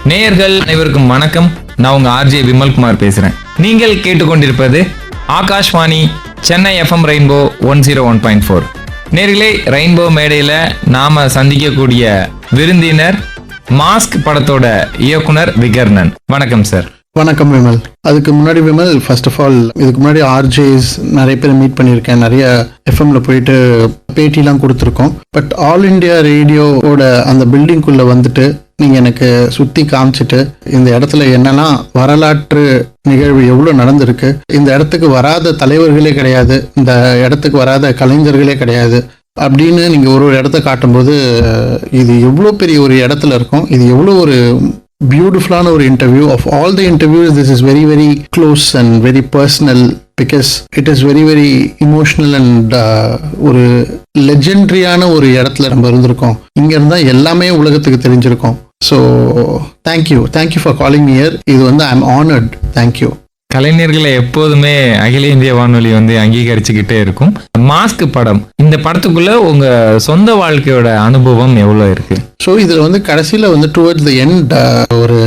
நேயர்கள் அனைவருக்கும் வணக்கம். நான் உங்க ஆர்ஜே விமல்குமார் பேசுறேன். நீங்கள் கேட்டுக்கொண்டிருப்பது ஆகாஷ்வாணி சென்னை FM ரெயின்போ 101.4. நேயர்களே, ரெயின்போ மேடையில நாம சந்திக்கக்கூடிய விருந்தினர் மாஸ்க் படத்தோட இயக்குனர் விகர்ணன். வணக்கம் சார். வணக்கம் விமல். அதுக்கு முன்னாடி விமல், ஃபர்ஸ்ட் ஆஃப் ஆல் இதுக்கு முன்னாடி ஆர்ஜேஸ் நிறைய பேர் மீட் பண்ணியிருக்கேன், நிறைய எஃப்எம்ல போயிட்டு பேட்டிலாம் கொடுத்துருக்கோம். பட் ஆல் இண்டியா ரேடியோவோட அந்த பில்டிங்குள்ள வந்துட்டு நீங்க எனக்கு சுத்தி காமிச்சிட்டு இந்த இடத்துல என்னன்னா வரலாற்று நிகழ்வு எவ்வளவு நடந்திருக்கு, இந்த இடத்துக்கு வராத தலைவர்களே கிடையாது, இந்த இடத்துக்கு வராத கலைஞர்களே கிடையாது அப்படின்னு நீங்க ஒரு இடத்த காட்டும்போது இது எவ்வளோ பெரிய ஒரு இடத்துல இருக்கும், இது எவ்வளோ ஒரு பியூட்டிஃபுல்லான ஒரு interview. Of all the interviews this is very very close and very personal because it is very very emotional and ஒரு லெஜெண்டரியான ஒரு இடத்துல நம்ம இருந்திருக்கோம். இங்க இருந்தா எல்லாமே உலகத்துக்கு தெரிஞ்சிருக்கோம். So thank you for calling me here. இது வந்து ஐ எம் ஆனர்ட். தேங்க்யூ. கலைஞர்களை எப்போதுமே அகில இந்திய வானொலி அங்கீகரிச்சுக்கிட்டே இருக்கும். மாஸ்க் படம், இந்த படத்துக்குள்ள உங்க சொந்த வாழ்க்கையோட அனுபவம் எவ்வளவு இருக்கு? ஸோ இதில் வந்து கடைசியில் வந்து டுவர்ட்ஸ் த எண்ட் ஒரு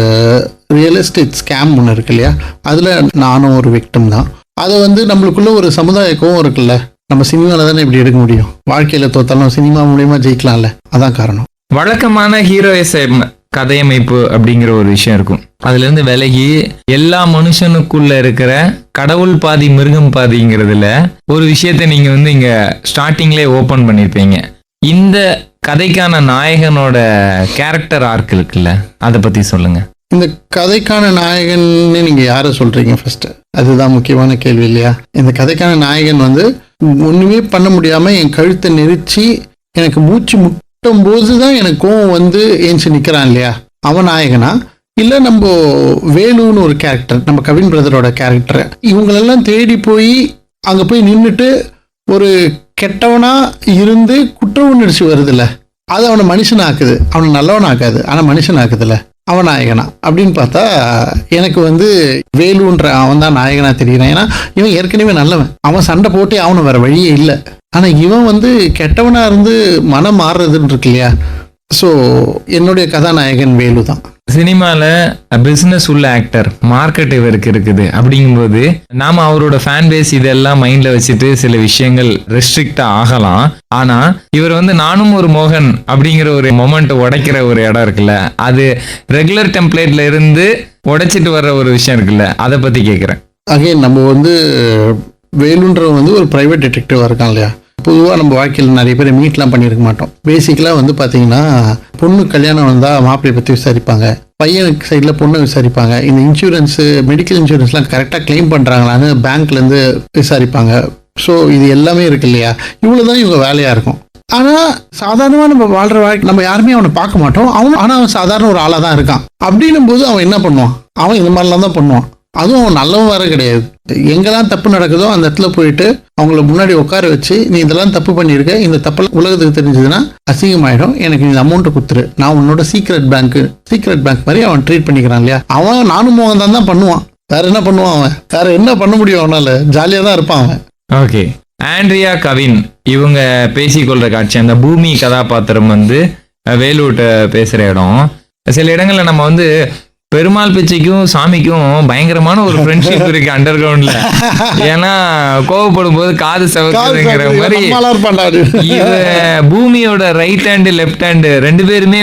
ரியல் எஸ்டேட் ஸ்கேம் ஒன்று இருக்கு இல்லையா, அதில் நானும் ஒரு விக்டம் தான். அதை வந்து நம்மளுக்குள்ள ஒரு சமுதாய கோவம் இருக்குல்ல, நம்ம சினிமாவில் தானே இப்படி எடுக்க முடியும், வாழ்க்கையில் தோத்தாலும் சினிமா மூலியமா ஜெயிக்கலாம்ல, அதான் காரணம். வழக்கமான ஹீரோயிசம் கதையமைப்பு அப்படிங்கிற ஒரு விஷயம் இருக்கும். அதுல இருந்து விலகி எல்லா மனுஷனுக்குள்ள இருக்கிற கடவுள் பாதி மிருகம் பாதிங்கிறதுல ஒரு விஷயத்த நீங்க இங்க ஸ்டார்டிங்லேயே ஓபன் பண்ணிருப்பீங்க. இந்த கதைக்கான நாயகனோட கேரக்டர் ஆர்க் இருக்குல்ல, அதை பத்தி சொல்லுங்க. இந்த கதைக்கான நாயகன்னு நீங்க யாரை சொல்றீங்க ஃபர்ஸ்ட்? அதுதான் முக்கியமான கேள்வி இல்லையா? இந்த கதைக்கான நாயகன் வந்து ஒண்ணுமே பண்ண முடியாம என் கழுத்தை நெரிச்சு எனக்கு மூச்சு முட்டும் போதுதான் எனக்கு கோவம் வந்து ஏஞ்சி நிக்கிறான் இல்லையா, அவன் நாயகனா? இல்ல நம்ம வேலுன்னு ஒரு கேரக்டர், நம்ம கவின் பிரதரோட கேரக்டர், இவங்களெல்லாம் தேடி போய் அங்க போய் நின்றுட்டு ஒரு கெட்டவனா இருந்து குற்ற உணர்ச்சி வருதுல்ல, அது அவனை மனுஷன் ஆக்குது. அவனை நல்லவன் ஆக்காது, ஆனா மனுஷன் ஆக்குதுல்ல, அவன் நாயகனா அப்படின்னு பார்த்தா எனக்கு வந்து வேலுன்ற அவன் தான் நாயகனா தெரியுறான். ஏன்னா இவன் ஏற்கனவே நல்லவன், அவன் சண்டை போட்டு அவனை வேற வழியே இல்லை. ஆனா இவன் வந்து கெட்டவனா இருந்து மனம் மாறுறதுன்னு இருக்கு இல்லையா. ஸோ என்னுடைய கதாநாயகன் வேலு தான். சினிமால பிசினஸ் உள்ள ஆக்டர், மார்க்கெட் இவருக்கு இருக்குது. அப்படிங்கும்போது நாம அவரோட ஃபேன் பேஸ் இதெல்லாம் மைண்ட்ல வச்சுட்டு சில விஷயங்கள் ரெஸ்ட்ரிக்டா ஆகலாம். ஆனா இவர் நானும் ஒரு மோகன் அப்படிங்கிற ஒரு மொமெண்ட் உடைக்கிற ஒரு இடம் இருக்குல்ல, அது ரெகுலர் டெம்ப்ளேட்ல இருந்து உடைச்சிட்டு வர்ற ஒரு விஷயம் இருக்குல்ல, அதை பத்தி கேட்கிறேன். அகைன் நம்ம வந்து வேலுன்ற வந்து ஒரு பிரைவேட் டிடெக்டிவா இருக்கான் இல்லையா. பொதுவாக நம்ம வாழ்க்கையில் நிறைய பேர் மீட்லாம் பண்ணியிருக்க மாட்டோம். பேசிக்கலாக வந்து பார்த்தீங்கன்னா பொண்ணு கல்யாணம் வந்தால் மாப்பிள்ளையை பற்றி விசாரிப்பாங்க, பையனுக்கு சைடில் பொண்ணை விசாரிப்பாங்க, இந்த இன்சூரன்ஸு மெடிக்கல் இன்சூரன்ஸ்லாம் கரெக்டாக கிளைம் பண்ணுறாங்களான்னு பேங்க்லேருந்து விசாரிப்பாங்க. ஸோ இது எல்லாமே இருக்கு இல்லையா, இவ்வளோ தான் இவங்க வேலையாக இருக்கும். ஆனால் சாதாரணமாக நம்ம வாழ்கிற வாழ்க்கை நம்ம யாருமே அவனை பார்க்க மாட்டோம். ஆனால் அவன் சாதாரண ஒரு ஆளாக தான் இருக்கான். அப்படின்னும் போது அவன் என்ன பண்ணுவான், அவன் இந்த மாதிரிலாம் தான் பண்ணுவான். அதுவும் அவன் நல்லவன் வேற கிடையாது. எங்கெல்லாம் தப்பு நடக்குதோ அந்த இடத்துல போயிட்டு அவங்கள முன்னாடி உட்கார வச்சு, நீ இதெல்லாம் தப்பு பண்ணியிருக்க, இந்த தப்பெல்லாம் உலகத்துக்கு தெரிஞ்சதுன்னா அசிங்கமாயிடும், எனக்கு இந்த அமௌண்ட்டை கொடுத்துரு, நான் உன்னோட சீக்ரெட் பேங்க் மாதிரி அவன் ட்ரீட் பண்ணிக்கிறான் இல்லையா. அவன் நானும் மோகன் தான் பண்ணுவான், வேற என்ன பண்ணுவான், அவன் வேற என்ன பண்ண முடியும், அவனால ஜாலியாக தான் இருப்பான் அவன். ஓகே, ஆண்ட்ரியா கவின் இவங்க பேசிக்கொள்ற காட்சி, அந்த பூமி கதாபாத்திரம் வேலுவிட்ட பேசுற இடம், சில இடங்கள்ல நம்ம பெருமாள் பிச்சைக்கும் சாமிக்கும் பயங்கரமான ஒரு ஃப்ரெண்ட்ஷிப் இருக்கு அண்டர் கிரவுண்ட்ல. ஏன்னா கோவப்படும் போது காது செவக்குங்கிற மாதிரி பூமியோட ரைட் ஹேண்டு லெஃப்ட் ஹேண்டு ரெண்டு பேருமே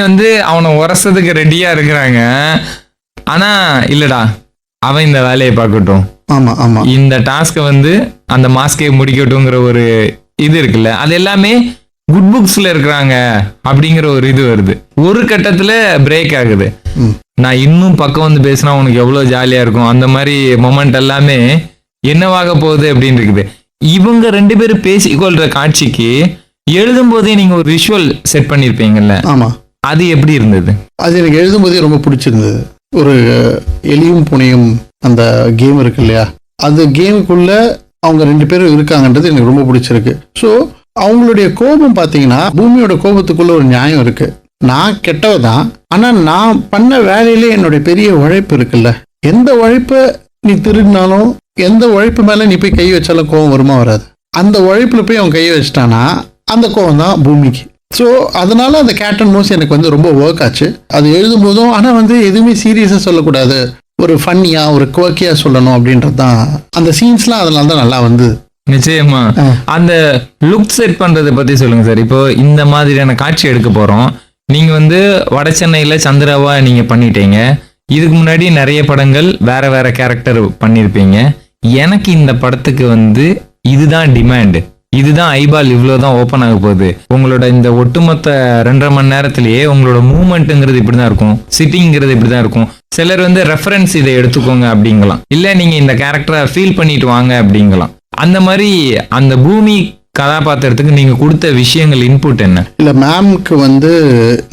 அவனை உரசதுக்கு ரெடியா இருக்கிறாங்க. ஆனா இல்லடா, அவன் இந்த வேலையை பார்க்கட்டும், ஆமா ஆமா, இந்த டாஸ்கை அந்த மாஸ்கை முடிக்கட்டும்ங்கிற ஒரு இது இருக்குல்ல, அது எல்லாமே குட் புக்ஸ்ல இருக்கிறாங்க அப்படிங்கிற ஒரு இது வருது. ஒரு கட்டத்துல பிரேக் ஆகுது, நான் இன்னும் பக்கம் பேசினா உனக்கு எவ்வளவு ஜாலியா இருக்கும், அந்த மாதிரி மொமெண்ட் எல்லாமே என்னவாக போகுது அப்படின்னு இருக்குது. இவங்க ரெண்டு பேரும் பேசிக்கொள்ற காட்சிக்கு எழுதும் போதே நீங்க ஒரு விஷுவல் செட் பண்ணிருப்பீங்கல்ல, ஆமா, அது எப்படி இருந்தது? அது எனக்கு எழுதும் போதே ரொம்ப பிடிச்சிருந்தது. ஒரு எலியும் புனையும் அந்த கேம் இருக்கு இல்லையா, அந்த கேமுக்குள்ள அவங்க ரெண்டு பேரும் இருக்காங்கன்றது எனக்கு ரொம்ப பிடிச்சிருக்கு. ஸோ அவங்களுடைய கோபம் பார்த்தீங்கன்னா, பூமியோட கோபத்துக்குள்ள ஒரு நியாயம் இருக்கு. நான் கெட்டவ தான், ஆனா நான் பண்ண வேலையிலே என்னுடைய பெரிய உழைப்பு இருக்குல்ல, எந்த உழைப்ப நீ திருடினாலும், எந்த உழைப்பு மேல நீ போய் கை வச்சாலும் கோபம் வருமா வராது. அந்த உழைப்புல போய் அவன் கை வச்சிட்டானா அந்த கோபம் தான் பூமிக்கு. ஸோ அதனால அந்த கேட் அண்ட் மவுஸ் எனக்கு வந்து ரொம்ப ஒர்க் ஆச்சு. அது எழுதும் போதும் ஆனால் வந்து எதுவுமே சீரியஸாக சொல்லக்கூடாது, ஒரு ஃபன்னியா ஒரு குவர்க்கியா சொல்லணும் அப்படின்றது தான் அந்த சீன்ஸ்லாம் அதனால தான் நல்லா வந்து. நிச்சயமா அந்த லுக் செட் பண்றதை பத்தி சொல்லுங்க சார். இப்போ இந்த மாதிரியான காட்சி எடுக்க போறோம், நீங்க வந்து வட சென்னையில சந்திராவா நீங்க பண்ணிட்டீங்க. இதுக்கு முன்னாடி நிறைய படங்கள் வேற வேற கேரக்டர் பண்ணிருப்பீங்க. எனக்கு இந்த படத்துக்கு வந்து இதுதான் டிமாண்ட், இதுதான் ஐபால் இவ்வளவுதான் ஓபன் ஆக போகுது. உங்களோட இந்த ஒட்டுமொத்த 2.5 மணி நேரத்திலேயே உங்களோட மூவ்மெண்ட்ங்கிறது இப்படிதான் இருக்கும், சிட்டிங்கிறது இப்படிதான் இருக்கும். சிலர் வந்து ரெஃபரன்ஸ் இதை எடுத்துக்கோங்க அப்படிங்கலாம், இல்ல நீங்க இந்த கேரக்டரை ஃபீல் பண்ணிட்டு வாங்க அப்படிங்கலாம். அந்த மாதிரி அந்த பூமி கதாபாத்திரத்துக்கு நீங்க கொடுத்த விஷயங்கள் இன்புட் என்ன? இல்ல மேம்க்கு வந்து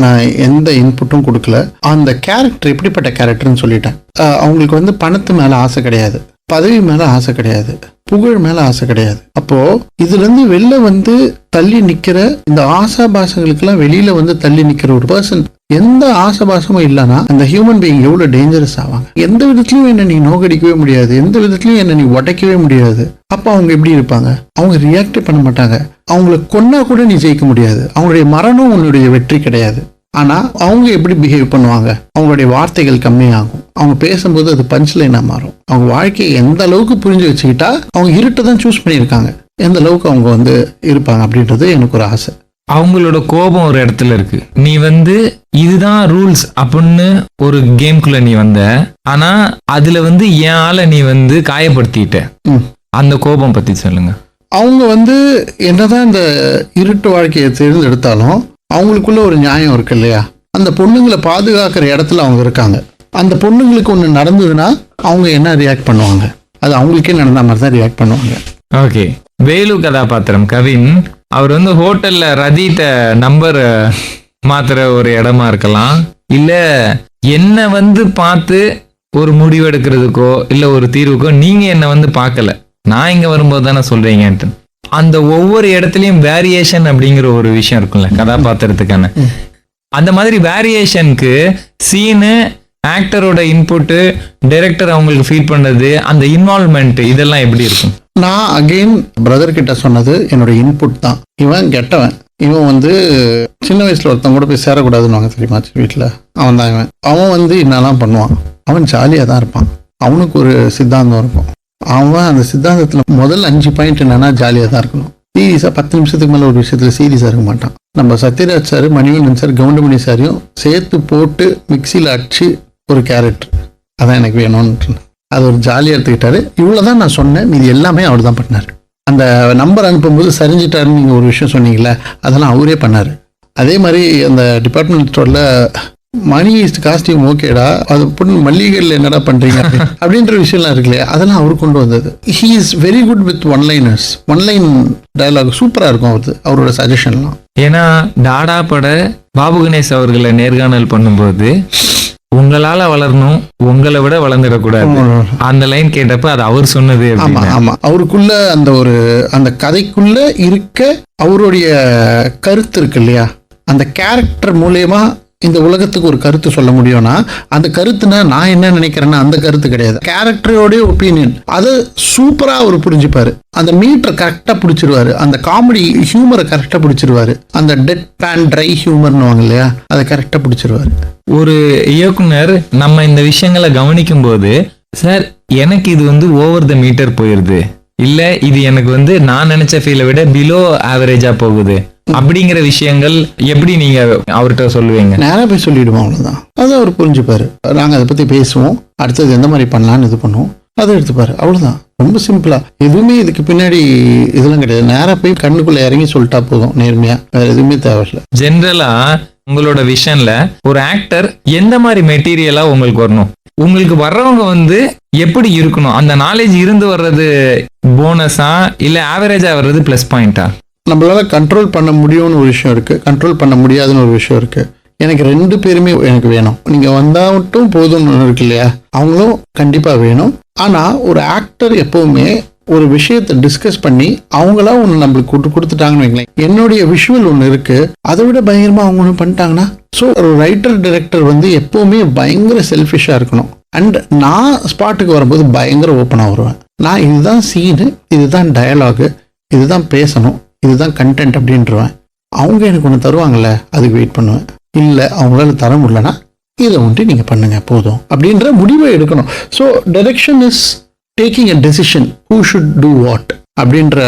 நான் எந்த இன்புட்டும் கொடுக்கல. அந்த கேரக்டர் எப்படிப்பட்ட கேரக்டர்னு சொல்லிட்டேன். அவங்களுக்கு வந்து பணத்து மேல ஆசை கிடையாது, பதவி மேல ஆசை கிடையாது, புகழ் மேல ஆசை கிடையாது. அப்போ இதுல இருந்து வெளில வந்து தள்ளி நிக்கிற இந்த ஆசாபாசங்களுக்கெல்லாம் வெளியில வந்து தள்ளி நிக்கிற ஒரு பர்சன் எந்த ஆசாபாசமும் இல்லைன்னா அந்த ஹியூமன் பீயிங் எவ்வளவு டேஞ்சரஸ் ஆவாங்க. எந்த விதத்திலயும் என்ன நீ நோக்கடிக்கவே முடியாது, எந்த விதத்திலயும் என்ன நீ உடைக்கவே முடியாது. அப்ப அவங்க எப்படி இருப்பாங்க? அவங்க ரியாக்ட் பண்ண மாட்டாங்க. அவங்களை கொன்னா கூட நீ ஜெயிக்க முடியாது. அவங்களுடைய மரணம் உன்னுடைய வெற்றி கிடையாது. ஆனா அவங்க எப்படி பிஹேவ் பண்ணுவாங்க? அவங்களுடைய வார்த்தைகள் கம்மியாகும், அவங்க பேசும்போது அது பஞ்ச் லைனா மாறும். அவங்க வாழ்க்கையை எந்த அளவுக்கு புரிஞ்சு வச்சுக்கிட்டா அவங்க இருட்டை தான் சூஸ் பண்ணியிருக்காங்க, எந்த அளவுக்கு அவங்க வந்து இருப்பாங்க அப்படின்றது எனக்கு ஒரு ஆசை. அவங்களோட கோபம் ஒரு இடத்துல இருக்கு, நீ வந்து இதுதான் ரூல்ஸ் அப்படின்னு ஒரு கேம்குள்ள நீ வந்த, ஆனா அதுல வந்து என் ஆளை நீ வந்து காயப்படுத்திட்ட. அந்த கோபம் பத்தி சொல்லுங்க. அவங்க வந்து என்னதான் இந்த இருட்டு வாழ்க்கையை தேர்ந்தெடுத்தாலும் அவங்களுக்குள்ள ஒரு நியாயம் இருக்கு இல்லையா? அந்த பொண்ணுங்களை பாதுகாக்கிற இடத்துல அவங்க இருக்காங்க. அந்த பொண்ணுங்களுக்கு ஒன்று நடந்ததுன்னா அவங்க என்ன ரியாக்ட் பண்ணுவாங்க? அது அவங்களுக்கே நடந்த மாதிரி தான் ரியாக்ட் பண்ணுவாங்க. ஓகே, வேலு கதாபாத்திரம் கவின், அவர் வந்து ஹோட்டல்ல ரதிட்ட நம்பர் மாத்துற ஒரு இடமா இருக்கலாம், இல்ல என்ன வந்து பார்த்து ஒரு முடிவு எடுக்கிறதுக்கோ இல்ல ஒரு தீர்வுக்கோ நீங்க என்ன வந்து பார்க்கல, நான் இங்க வரும்போது தானே சொல்றீங்கன்ட்டு. அந்த ஒவ்வொரு இடத்துலயும் வேரியேஷன் அப்படிங்கிற ஒரு விஷயம் இருக்கும்ல கதாபாத்திரத்துக்கான. அந்த மாதிரி வேரியேஷனுக்கு சீனு, ஆக்டரோட இன்புட்டு, டைரக்டர் அவங்களுக்கு ஃபீல் பண்ணது, அந்த இன்வால்வ்மெண்ட் இதெல்லாம் எப்படி இருக்கும்? நான் அகெயின் பிரதர் கிட்ட சொன்னது என்னோட இன்புட் தான். இவன் கெட்டவன், இவன் வந்து சின்ன வயசுல ஒருத்தன் கூட போய் சேரக்கூடாதுன்னு வாங்க தெரியுமா வீட்டில். அவன் தான் இவன். அவன் வந்து என்னெல்லாம் பண்ணுவான், அவன் ஜாலியாக தான் இருப்பான். அவனுக்கு ஒரு சித்தாந்தம் இருக்கும். அவன் அந்த சித்தாந்தத்தில் முதல் 5 பாயிண்ட் என்னன்னா ஜாலியாக தான் இருக்கணும். சீரியஸாக 10 நிமிஷத்துக்கு மேலே ஒரு விஷயத்தில் சீரியஸாக இருக்க மாட்டான். நம்ம சத்யராஜ் சார், மணிவண்ணன் சார், கவுண்டமணி சாரையும் சேர்த்து போட்டு மிக்சியில் அடிச்சு ஒரு கேரக்டர் அதான் எனக்கு வேணும்னு அது ஒரு ஜாலியாக எடுத்துக்கிட்டாரு. இவ்வளோதான் நான் சொன்னேன், மீது எல்லாமே அவர் தான் பண்ணார். அந்த நம்பர் அனுப்பும்போது சரிஞ்சிட்டாருன்னு நீங்கள் ஒரு விஷயம் சொன்னீங்களே, அதெல்லாம் அவரே பண்ணார். அதே மாதிரி அந்த டிபார்ட்மெண்ட் ஸ்டோரில் மணி காஸ்டியூம் ஓகேடா, அது பொண்ணு மல்லிகையில் என்னடா பண்றீங்க அப்படின்ற விஷயம்லாம் இருக்கு இல்லையா, அதெல்லாம் அவர் கொண்டு வந்தது. He is very good with one liners, one line dialogue சூப்பரா இருக்கும் அவரோட சஜஷன்லாம். ஏன்னா டாடா பட பாபு கணேஷ் அவர்களை நேர்காணல் பண்ணும்போது உங்களால வளரணும், உங்களை விட வளர்ந்துடக்கூடாது அந்த லைன் கேட்டப்ப அது அவர் சொன்னது. ஆமா ஆமா, அவருக்குள்ள அந்த ஒரு அந்த கதைக்குள்ள இருக்க அவருடைய கருத்து இருக்கு இல்லையா, அந்த கேரக்டர் மூலயமா இந்த உலகத்துக்கு ஒரு கருத்து சொல்ல முடியும்னா அந்த கருத்துனா நான் என்ன நினைக்கிறேன்னா அந்த கருத்து கிடையாது, கேரக்டரோடைய ஒப்பீனியன். அதை சூப்பரா அவர் புரிஞ்சுப்பாரு. அந்த மீட்டர் கரெக்டா பிடிச்சிருவாரு, அந்த காமெடி ஹியூமரை கரெக்டா பிடிச்சிருவாரு, அந்த டெட் பேன் ட்ரை ஹியூமர்னு வாங்க இல்லையா, அதை கரெக்டா பிடிச்சிருவாரு. ஒரு இயக்குனர் நம்ம இந்த விஷயங்களை கவனிக்கும் போது, சார் எனக்கு இது வந்து ஓவர் த மீட்டர் போயிருது, இல்ல இது எனக்கு வந்து நான் நினைச்ச ஃபீலை விட பிலோ ஆவரேஜா போகுது அப்படிங்கிற விஷயங்கள் எப்படி நீங்க அவர்கிட்ட சொல்லுவீங்க? நேரா போய் சொல்லிடுவோம், அவ்வளவுதான். அதை அவர் புரிஞ்சுப்பாரு. நாங்க அதை பத்தி பேசுவோம், அடுத்தது எந்த மாதிரி பண்ணலான்னு இது பண்ணுவோம், அதை எடுத்துப்பாரு, அவ்வளவுதான். ரொம்ப சிம்பிளா, எதுவுமே இதுக்கு பின்னாடி இதெல்லாம் கிடையாது. நேரா போய் கண்ணுக்குள்ள இறங்கி சொல்லிட்டா போதும், நேர்மையா, வேற எதுவுமே தேவையில்லை. ஜென்ரலா உங்களோட விஷன்ல ஒரு ஆக்டர் எந்த மாதிரி மெட்டீரியலா உங்களுக்கு வரணும், உங்களுக்கு வர்றவங்க வந்து எப்படி இருக்கணும், அந்த நாலேஜ் இருந்து வர்றது போனஸா இல்ல ஆவரேஜா வர்றது பிளஸ் பாயிண்டா? நம்மளால கண்ட்ரோல் பண்ண முடியும்னு ஒரு விஷயம் இருக்கு, கண்ட்ரோல் பண்ண முடியாதுன்னு ஒரு விஷயம் இருக்கு. எனக்கு 2 பேருமே எனக்கு வேணும். நீங்க வந்தா மட்டும் போதும்னு இருக்கு இல்லையா, அவங்களும் கண்டிப்பா வேணும். ஆனா ஒரு ஆக்டர் எப்பவுமே ஒரு விஷயத்தை டிஸ்கஸ் பண்ணி அவங்களா ஒன்று நம்மளுக்கு கொடுத்துட்டாங்கன்னு வைங்களேன், என்னுடைய விஷுவல் ஒன்று இருக்கு, அதை விட பயங்கரமா அவங்க ஒன்று பண்ணிட்டாங்கன்னா. ஸோ ஒரு ரைட்டர் டைரக்டர் வந்து எப்பவுமே பயங்கர செல்ஃபிஷா இருக்கணும். அண்ட் நான் ஸ்பாட்டுக்கு வரும்போது பயங்கர ஓப்பனாக வருவேன். நான் இதுதான் சீனு, இதுதான் டயலாகு, இதுதான் பேசணும், இதுதான் கண்டென்ட் அப்படின்றவேன். அவங்க எனக்கு ஒன்று தருவாங்கல்ல, அதுக்கு வெயிட் பண்ணுவேன். இல்லை அவங்களால தர முடியலன்னா இதை வந்துட்டு நீங்கள் பண்ணுங்க போதும் அப்படின்ற முடிவை எடுக்கணும். So direction is taking a decision, who should do what அப்படின்ற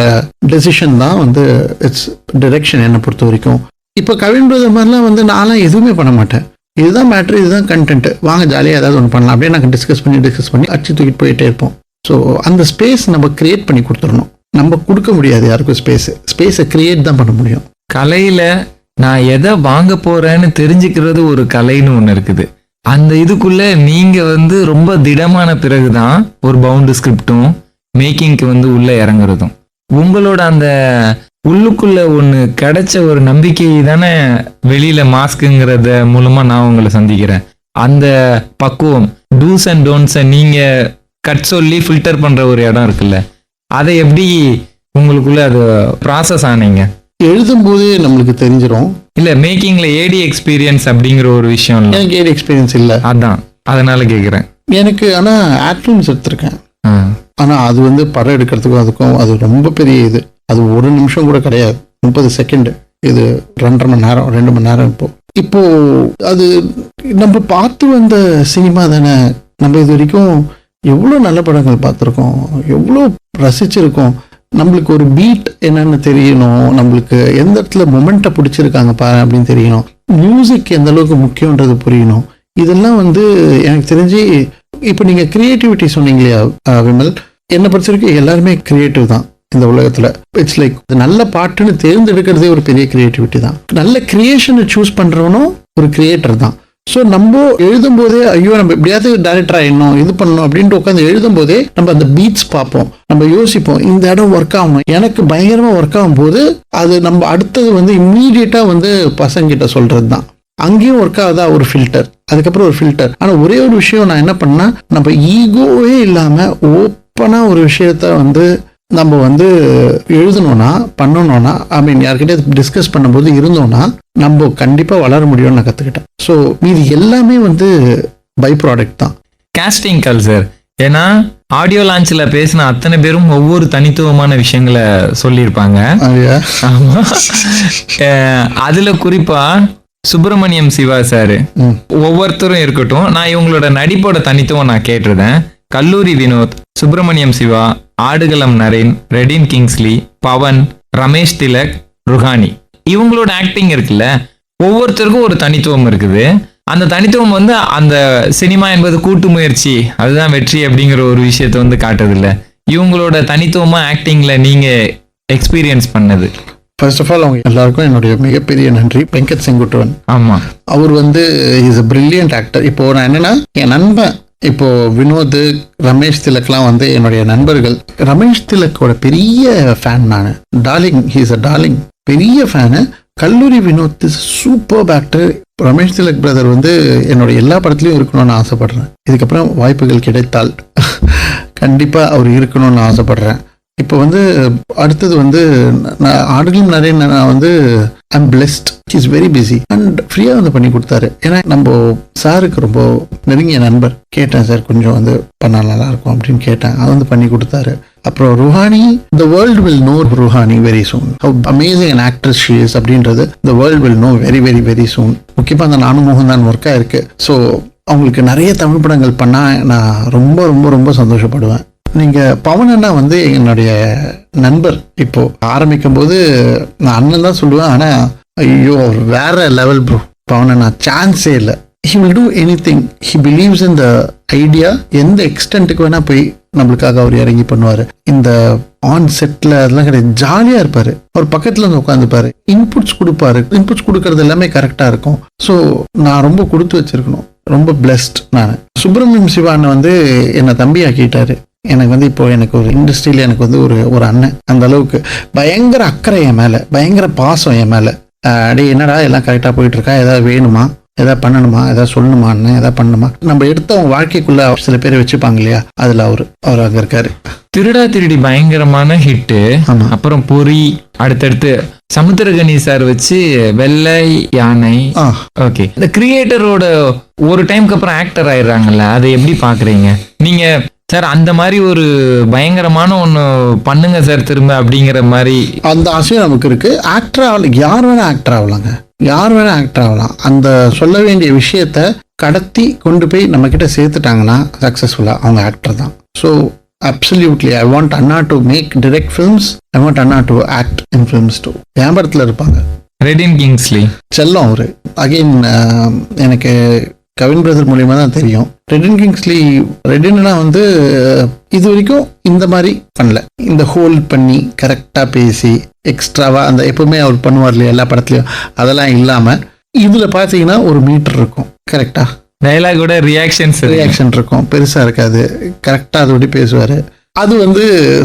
டெசிஷன் தான் வந்து இட்ஸ் டைரக்ஷன் என்னை பொறுத்த வரைக்கும். இப்போ கவின் பிரதர் மாதிரிலாம் வந்து நான்லாம் எதுவுமே பண்ண மாட்டேன். இதுதான் மேட்ரு, இதுதான் கண்டென்ட், வாங்க ஜாலியாக ஏதாவது ஒன்று பண்ணலாம் அப்படியே நாங்கள் டிஸ்கஸ் பண்ணி அடிச்சு தூக்கிட்டு போயிட்டே இருப்போம். ஸோ அந்த ஸ்பேஸ் நம்ம கிரியேட் பண்ணி கொடுத்துடணும். நம்ம கொடுக்க முடியாது யாருக்கும் ஸ்பேஸை கிரியேட் தான் பண்ண முடியும். கலையில நான் எதை வாங்க போறேன்னு தெரிஞ்சுக்கிறது ஒரு கலைன்னு ஒண்ணு இருக்குது. அந்த இதுக்குள்ள நீங்க வந்து ரொம்ப திடமான பிறகுதான் ஒரு பவுண்டு ஸ்கிரிப்டும் மேக்கிங்க்கு வந்து உள்ள இறங்குறதும். உங்களோட அந்த உள்ளுக்குள்ள ஒண்ணு கிடைச்ச ஒரு நம்பிக்கை தானே வெளியில மாஸ்க்குங்கிறத மூலமா நான் உங்களை சந்திக்கிறேன். அந்த பக்குவம், டூஸ் அண்ட் டோன்ட்ஸை நீங்க கட் சொல்லி ஃபில்டர் பண்ற ஒரு இடம் இருக்குல்ல, அதை எப்படி உங்களுக்குள்ள அது ப்ராசஸ் ஆனீங்க? எழுதும்போதே நம்மளுக்கு தெரிஞ்சிடும். இல்ல மேக்கிங்ல ஏடி எக்ஸ்பீரியன்ஸ் அப்படிங்கிற ஒரு விஷயம் இல்லை. எனக்கு ஏடி எக்ஸ்பீரியன்ஸ் இல்லை, அதான் அதனால கேட்குறேன். எனக்கு ஆனால் ஆட் ஃபிலிம்ஸ் எடுத்திருக்கேன். ஆனால் அது வந்து படம் எடுக்கிறதுக்கும் அதுக்கும் அது ரொம்ப பெரிய இது. அது ஒரு நிமிஷம் கூட கிடையாது, 30 செகண்ட். இது 2.5 மணி நேரம் 2 மணி நேரம். இப்போ அது நம்ம பார்த்து வந்த சினிமா தானே. நம்ம இது வரைக்கும் எவ்வளோ நல்ல படங்கள் பார்த்துருக்கோம், எவ்வளோ ரசிச்சிருக்கோம். நம்மளுக்கு ஒரு பீட் என்னன்னு தெரியணும், நம்மளுக்கு எந்த இடத்துல மொமெண்ட்டை பிடிச்சிருக்காங்க அப்படின்னு தெரியணும், மியூசிக் எந்த அளவுக்கு முக்கியன்றது புரியணும். இதெல்லாம் வந்து எனக்கு தெரிஞ்சு இப்போ நீங்கள் கிரியேட்டிவிட்டி சொன்னீங்க இல்லையா விமல், என்னை பொறுத்த வரைக்கும் எல்லாருமே கிரியேட்டிவ் தான் இந்த உலகத்தில். இட்ஸ் லைக் நல்ல பாட்டுன்னு தேர்ந்தெடுக்கிறதே ஒரு பெரிய கிரியேட்டிவிட்டி தான். நல்ல கிரியேஷனை சூஸ் பண்ணுறவனும் ஒரு கிரியேட்டர் தான். ஸோ நம்ம எழுதும் போதே ஐயோ நம்ம எப்படியாவது டைரக்டர் ஆகிடணும், இது பண்ணணும் அப்படின்ட்டு உட்காந்து எழுதும் போதே நம்ம அந்த பீட்ஸ் பார்ப்போம், நம்ம யோசிப்போம் இந்த இடம் ஒர்க் ஆகணும். எனக்கு பயங்கரமாக ஒர்க் ஆகும் போது அது நம்ம அடுத்தது வந்து இம்மீடியட்டாக வந்து பசங்கிட்ட சொல்கிறது தான். அங்கேயும் ஒர்க் ஆகுதா ஒரு ஃபில்டர், அதுக்கப்புறம் ஒரு ஃபில்டர். ஆனால் ஒரே ஒரு விஷயம் நான் என்ன பண்ணேன், நம்ம ஈகோவே இல்லாமல் ஓப்பனாக ஒரு விஷயத்த வந்து நம்ம வந்து எழுதணும்னா பண்ணணும்னா, ஐ மீன் யார்கிட்ட டிஸ்கஸ் பண்ணும்போது இருந்தோம்னா நம்ம கண்டிப்பாக வளர முடியும்னு நான் கற்றுக்கிட்டேன். ஸோ மீது எல்லாமே வந்து பை ப்ராடக்ட் தான். காஸ்டிங் கல்ச்சர், ஏன்னா ஆடியோ லான்ச்ல பேசின அத்தனை பேரும் ஒவ்வொரு தனித்துவமான விஷயங்களை சொல்லியிருப்பாங்க. ஆமா, அதுல குறிப்பா சுப்பிரமணியம் சிவா சார் ஒவ்வொருத்தரும் இருக்கட்டும், நான் இவங்களோட நடிப்போட தனித்துவம் நான் கேட்டிருந்தேன். கல்லூரி வினோத், சுப்பிரமணியம் சிவா, ஆடுகளம் நரேன், ரெடின் கிங்ஸ்லி, பவன், ரமேஷ் திலக், ருஹானி, இவங்களோட ஆக்டிங் இருக்குல்ல, ஒவ்வொருத்தருக்கும் ஒரு தனித்துவம் இருக்குது. அந்த தனித்துவம் வந்து அந்த சினிமா என்பது கூட்டு முயற்சி, அதுதான் வெற்றி அப்படிங்கிற ஒரு விஷயத்த வந்து காட்டுது இல்ல. இவங்களோட தனித்துவமா ஆக்டிங்ல நீங்க எக்ஸ்பீரியன்ஸ் பண்ணது? ஃபர்ஸ்ட் ஆஃப் ஆல் அவங்க எல்லாருக்கும் என்னுடைய மிகப்பெரிய நன்றி. வெங்கட் செங்குட்டுவன், ஆமா, அவர் வந்து இஸ் அ பிரில்லியன்ட் ஆக்டர். இப்போ நான் என்னன்னா என் நண்பன் இப்போ வினோத், ரமேஷ் திலக்லாம் வந்து என்னுடைய நண்பர்கள். ரமேஷ் திலக்கோட பெரிய ஃபேன் நான், டார்லிங், ஹீஸ் அ டார்லிங், பெரிய ஃபேனு. கல்லூரி Vinod is super actor. Ramesh Tilak brother வந்து என்னோட எல்லா படத்துலையும் இருக்கணும்னு ஆசைப்படுறேன். இதுக்கப்புறம் வாய்ப்புகள் கிடைத்தால் கண்டிப்பாக அவர் இருக்கணும்னு ஆசைப்படுறேன். இப்போ வந்து அடுத்தது வந்து நான் ஆடுகளும் நிறைய நான் வந்து I'm blessed, is very busy and ஃப்ரீயாக வந்து பண்ணி கொடுத்தாரு. ஏன்னா நம்ம சாருக்கு ரொம்ப நெருங்கிய நண்பர். கேட்டேன் சார் கொஞ்சம் வந்து பண்ணால் நல்லா இருக்கும் அப்படின்னு கேட்டேன், அது வந்து பண்ணி கொடுத்தாரு. அப்புறம் Ruhani, the world will know Ruhani very soon, how amazing an actress she is அப்படின்றது the world will know very very very soon. முக்கியமாக அந்த நானும் மோகன் தான் ஒர்க்காக இருக்கு. ஸோ அவங்களுக்கு நிறைய தமிழ் படங்கள் பண்ணால் நான் ரொம்ப ரொம்ப ரொம்ப சந்தோஷப்படுவேன். நீங்கள் பவன் அண்ணா வந்து என்னுடைய நண்பர். இப்போ ஆரம்பிக்கும் போது நான் அண்ணன் தான் சொல்லுவேன், ஆனால் ஐயோ வேற லெவல் ப்ரோ. பவன் அண்ணா சான்ஸே இல்லை. He will do anything, he believes in the idea. எந்த எக்ஸ்டென்ட்டுக்கு வேணா போய் நம்மளுக்காக அவர் இறங்கி பண்ணுவார். இந்த ஆன் செட்டில் அதெல்லாம் கிடையாது, ஜாலியாக இருப்பார். அவர் பக்கத்தில் வந்து உட்காந்துப்பாரு, இன்புட்ஸ் கொடுப்பாரு. இன்புட்ஸ் கொடுக்கறது எல்லாமே கரெக்டாக இருக்கும். ஸோ நான் ரொம்ப கொடுத்து வச்சிருக்கணும், ரொம்ப பிளெஸ்ட் நான். சுப்பிரமணியம் சிவானை வந்து என்னை தம்பி ஆக்கிட்டாரு. எனக்கு வந்து இப்போ எனக்கு ஒரு இண்டஸ்ட்ரியில எனக்கு வந்து ஒரு அண்ணன். அந்த அளவுக்கு பயங்கர அக்கறை என் மேலே, பயங்கர பாசம் என் மேலே. அப்படியே என்னடா எல்லாம் கரெக்டாக போயிட்டு இருக்கா, ஏதாவது வேணுமா, எதாவது பண்ணணுமா, எதாவது சொல்லணுமா, அண்ணன் எதாவது பண்ணணுமா. நம்ம எடுத்து அவங்க வாழ்க்கைக்குள்ள சில பேரை வச்சுப்பாங்க இல்லையா, அதில் அவர் அங்கே இருக்காரு. திருடா திருடி பயங்கரமான ஹிட்டு. அப்புறம் பொறி, அடுத்தடுத்து சமுத்திரகனி சார் வச்சு வெள்ளை யானை. ஓகே, இந்த கிரியேட்டரோட ஒரு டைம்க்கு அப்புறம் ஆக்டர் ஆயிடுறாங்கல்ல, அதை எப்படி பாக்குறீங்க நீங்க? சார் அந்த மாதிரி ஒரு பயங்கரமான ஒண்ணு பண்ணுங்க சார் திரும்ப அப்படிங்கிற மாதிரி. அந்த ஆசையும் நமக்கு இருக்கு. ஆக்டர் ஆகலாம், யார் வேணா ஆக்டர் ஆகலாங்க, யார் வேணா ஆக்டர் ஆகலாம். அந்த சொல்ல வேண்டிய விஷயத்த கடத்தி கொண்டு போய் நம்ம கிட்ட சேர்த்துட்டாங்கன்னா சக்சஸ்ஃபுல்லா அவங்க ஆக்டர் தான். ஸோ அப்சல்யூட்லி ஐ வாண்ட் அண்ணா to make direct films, I want அண்ணா to act in films too. வியாபாரத்தில் இருப்பாங்க. ரெடின் கிங்ஸ்லி செல்லம் அவரு அகெயின் எனக்கு கவின் பிரதர் மூலியமா தான் தெரியும். ரெடின் கிங்ஸ்லி, ரெடின்னா வந்து இது வரைக்கும் இந்த மாதிரி பண்ணல. இந்த ஹோல்ட் பண்ணி கரெக்டா பேசி எக்ஸ்ட்ராவா அந்த எப்பவுமே அவர் பண்ணுவார் இல்லையா எல்லா படத்துலயும், அதெல்லாம் இல்லாம இதுல பாத்தீங்கன்னா ஒரு மீட்டர் இருக்கும். கரெக்டா டயலாகோட ரியாக்ஷன் இருக்கும், பெருசா இருக்காது, கரெக்டா அதோட பேசுவாரு. அது வந்து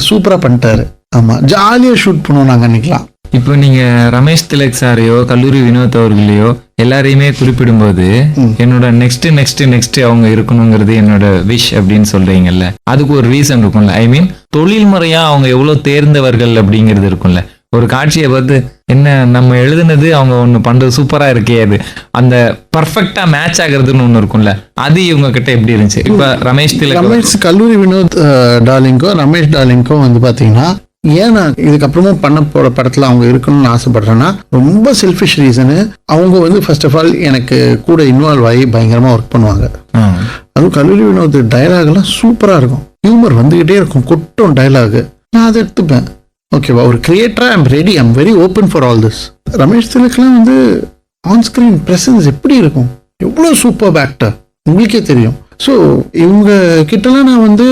சூப்பரா பண்ணிட்டாரு. ஆமா, ஜாலியா ஷூட் பண்ணுவோம் நாங்க நினைக்கலாம். இப்போ நீங்க ரமேஷ் திலக் சாரையோ கல்லூரி வினோத் அவர்களையோ எல்லாரையுமே குறிப்பிடும்போது என்னோட நெக்ஸ்ட் அவங்க இருக்கணுங்கிறது என்னோட விஷ் அப்படின்னு சொல்றீங்கல்ல, அதுக்கு ஒரு ரீசன் இருக்கும்ல. ஐ மீன் தொழில் முறையா அவங்க எவ்வளவு தேர்ந்தவர்கள் அப்படிங்கிறது இருக்கும்ல. ஒரு காட்சியை பார்த்து என்ன நம்ம எழுதுனது அவங்க ஒண்ணு பண்றது சூப்பரா இருக்கே, அது அந்த பர்ஃபெக்டா மேட்ச் ஆகுறதுன்னு ஒண்ணு இருக்கும்ல, அது இவங்க கிட்ட எப்படி இருந்துச்சு? இப்ப ரமேஷ் திலக், கல்லூரி வினோத் டார்லிங்கோ ரமேஷ் டார்லிங்கோ வந்து பாத்தீங்கன்னா, ஏன் நான் இதுக்கப்புறமும் பண்ண போற படத்துல அவங்க இருக்கணும்னு ஆசைப்படுறேன்னா, ரொம்ப செல்ஃபிஷ் ரீசனு. அவங்க வந்து ஃபர்ஸ்ட் ஆஃப் ஆல் எனக்கு கூட இன்வால்வ் ஆகி பயங்கரமா ஒர்க் பண்ணுவாங்க. அதுவும் கல்லூரி வினோத் டயலாக் எல்லாம் சூப்பரா இருக்கும், ஹியூமர் வந்துகிட்டே இருக்கும், கொட்டும் டயலாக். நான் அதை எடுத்துப்பேன். ஓகேவா, ஒரு கிரியேட்டரா I'm ready, I'm very open for all this. Ramesh திலக்லாம் வந்து ஆன் ஸ்கிரீன் பிரசன்ஸ் எப்படி இருக்கும், எவ்வளோ சூப்பர் ஆக்டர் உங்களுக்கே தெரியும். ஸோ இவங்க கிட்டலாம் நான் வந்து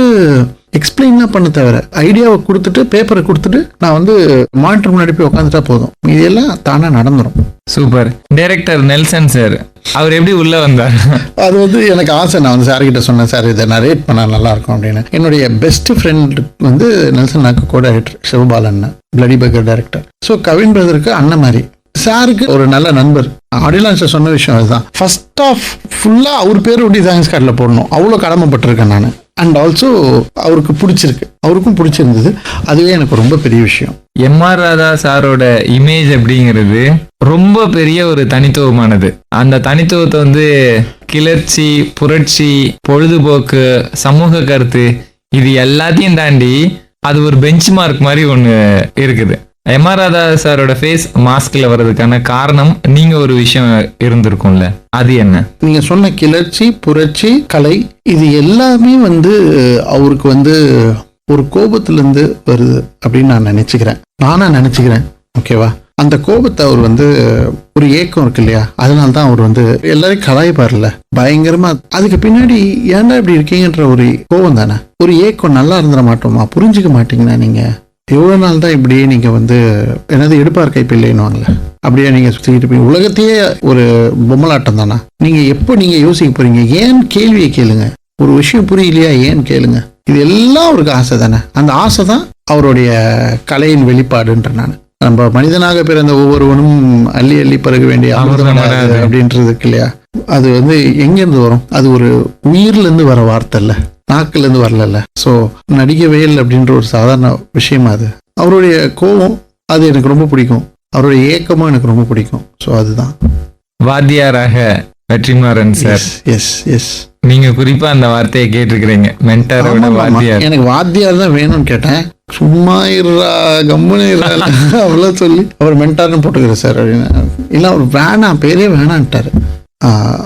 எக்ஸ்பிளைன்லாம் பண்ண தவிர ஐடியாவை கொடுத்துட்டு பேப்பரை கொடுத்துட்டு நான் வந்து மானிட்டர் முன்னாடி போய் உட்காந்துட்டா போதும், இதெல்லாம் தானே நடந்துடும். சூப்பர். டைரக்டர் நெல்சன் சார் அவர் எப்படி உள்ள வந்தார்? அது வந்து எனக்கு ஆசை. நான் வந்து சார் கிட்ட சொன்னேன், சார் இதை நரேட் பண்ணா நல்லா இருக்கும் அப்படின்னு. என்னுடைய பெஸ்ட் ஃப்ரெண்ட் வந்து நெல்சன் நாக்கு co director Sivabalan, bloody burger director. So Kavin பிரதருக்கு அண்ணன் மாதிரி, சாருக்கு ஒரு நல்ல நண்பர். ஆடியன்ஸ் சொன்ன விஷயம் அதுதான். ஃபர்ஸ்ட் ஆஃப் ஃபுல்லா அவர் பேர் ஒட்டி தேங்க்ஸ் கார்டில் போடணும், அவ்வளோ கடமைப்பட்டிருக்கேன் நான். அண்ட் ஆல்சோ அவருக்கு பிடிச்சிருக்கு, அவருக்கும் பிடிச்சிருந்தது. அதுவே எனக்கு ரொம்ப பெரிய விஷயம். எம்.ஆர். ராதா சாரோட இமேஜ் அப்படிங்கிறது ரொம்ப பெரிய ஒரு தனித்துவமானது. அந்த தனித்துவத்தை வந்து கிளர்ச்சி, புரட்சி, பொழுதுபோக்கு, சமூக கருத்து, இது எல்லாத்தையும் தாண்டி அது ஒரு பெஞ்ச் மார்க் மாதிரி ஒன்று இருக்குது. எம்.ஆர். ராதா சாரோட ஃபேஸ் மாஸ்க்ல வர்றதுக்கான காரணம் நீங்க ஒரு விஷயம் இருந்திருக்கும்ல, அது என்ன? நீங்க சொன்ன கிளர்ச்சி, புரட்சி, கலை, இது எல்லாமே வந்து அவருக்கு வந்து ஒரு கோபத்திலிருந்து வருது அப்படின்னு நான் நினைச்சுக்கிறேன். ஓகேவா, அந்த கோபத்தை அவர் வந்து ஒரு ஏக்கம் இருக்கு இல்லையா, அதனால்தான் அவர் வந்து எல்லாரையும் கலாய்ப்பார்ல பயங்கரமா. அதுக்கு பின்னாடி ஏன்டா இப்படி இருக்கீங்கன்ற ஒரு கோபம் தானே, ஒரு ஏக்கம். நல்லா இருந்துட மாட்டோமா, புரிஞ்சுக்க மாட்டீங்கன்னா நீங்க எவ்வளோ நாள் தான் இப்படியே நீங்க வந்து என்னது எடுப்பார் கைப்பில்லைன்னுவாங்களே, அப்படியே நீங்க சுத்திக்கிட்டு போய் உலகத்தையே ஒரு பொம்மலாட்டம் தானா. நீங்க யோசிக்க போறீங்க, ஏன் கேள்வியை கேளுங்க. ஒரு விஷயம் புரியலையா, ஏன் கேளுங்க. இது எல்லாம் அவருக்கு ஆசை தானே. அந்த ஆசை தான் அவருடைய கலையின் வெளிப்பாடுன்ற நான். நம்ம மனிதனாக பிறந்த ஒவ்வொருவனும் அள்ளி அள்ளி பருக வேண்டிய அப்படின்றதுக்கு இல்லையா, அது வந்து எங்கேருந்து வரும்? அது ஒரு உயிர்ல இருந்து வர வார்த்தை இல்ல, நாக்குல இருந்து வரல. ஸோ நடிகை வேல் அப்படின்ற ஒரு சாதாரண விஷயம். அது அவருடைய கோபம், அது எனக்கு ரொம்ப பிடிக்கும். அவருடைய ஏக்கமும் எனக்கு ரொம்ப பிடிக்கும். ஸோ அதுதான். வாத்தியாராக வெற்றிமாறன் சார், எஸ் நீங்க குறிப்பா அந்த வார்த்தையை கேட்டிருக்கிறீங்க, மென்டாரோட வாத்தியார். எனக்கு வாத்தியார் தான் வேணும்னு கேட்டேன். சும்மா இருறா கம்முனு அவ்வளோ சொல்லி அவர் மென்டார்னு போட்டுக்கிற சார் அப்படின்னு. இல்லை அவர் வேணாம், பேரே வேணான்ட்டாரு.